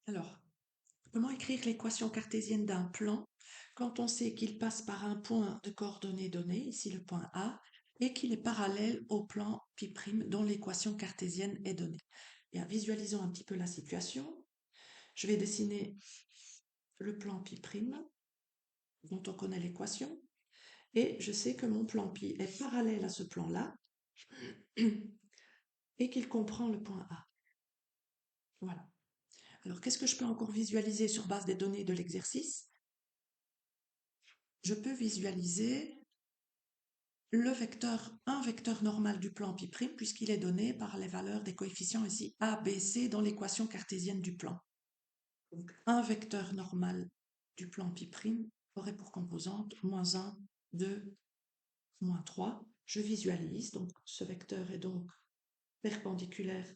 Alors, comment écrire l'équation cartésienne d'un plan quand on sait qu'il passe par un point de coordonnées donné, ici le point A, et qu'il est parallèle au plan π' dont l'équation cartésienne est donnée? Bien, visualisons un petit peu la situation. Je vais dessiner le plan π', dont on connaît l'équation, et je sais que mon plan π est parallèle à ce plan-là, et qu'il comprend le point A. Voilà. Alors, qu'est-ce que je peux encore visualiser sur base des données de l'exercice? Je peux visualiser un vecteur normal du plan π', puisqu'il est donné par les valeurs des coefficients ici A, B, C dans l'équation cartésienne du plan. Donc, un vecteur normal du plan π' aurait pour composante moins 1, 2, moins 3. Je visualise, donc ce vecteur est donc perpendiculaire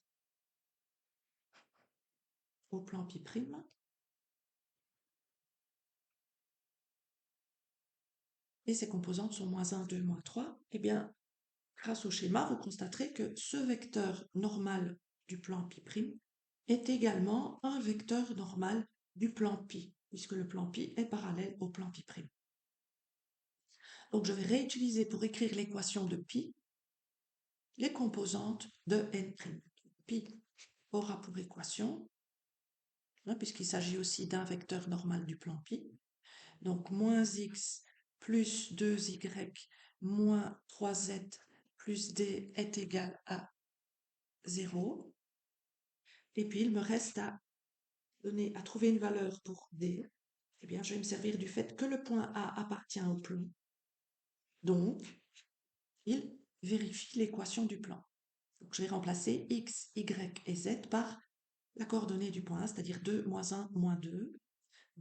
au plan π'. Et ses composantes sont moins 1, 2, moins 3. Eh bien, grâce au schéma, vous constaterez que ce vecteur normal du plan π' est également un vecteur normal du plan π, puisque le plan π est parallèle au plan π'. Donc je vais réutiliser pour écrire l'équation de π les composantes de n'. Π aura pour équation, puisqu'il s'agit aussi d'un vecteur normal du plan π, donc moins x plus 2y moins 3z plus d est égal à 0. Et puis, il me reste à trouver une valeur pour D. Eh bien, je vais me servir du fait que le point A appartient au plan. Donc, il vérifie l'équation du plan. Donc, je vais remplacer x, y et z par la coordonnée du point A, c'est-à-dire 2, moins 1, moins 2.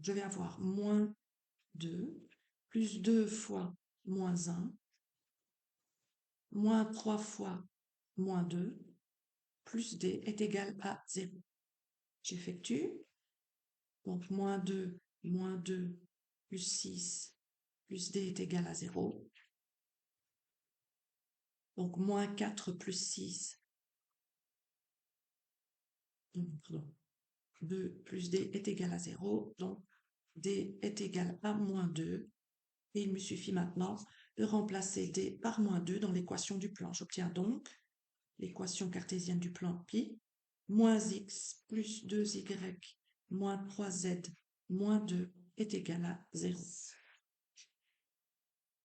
Je vais avoir moins 2, plus 2 fois moins 1, moins 3 fois moins 2, plus D est égal à 0. J'effectue. Donc, moins 2, plus 6, plus D est égal à 0. Donc, moins 4 plus 6, pardon, 2 plus D est égal à 0. Donc, D est égal à moins 2. Et il me suffit maintenant de remplacer D par moins 2 dans l'équation du plan. J'obtiens donc l'équation cartésienne du plan π, moins x plus 2y moins 3z moins 2 est égal à 0.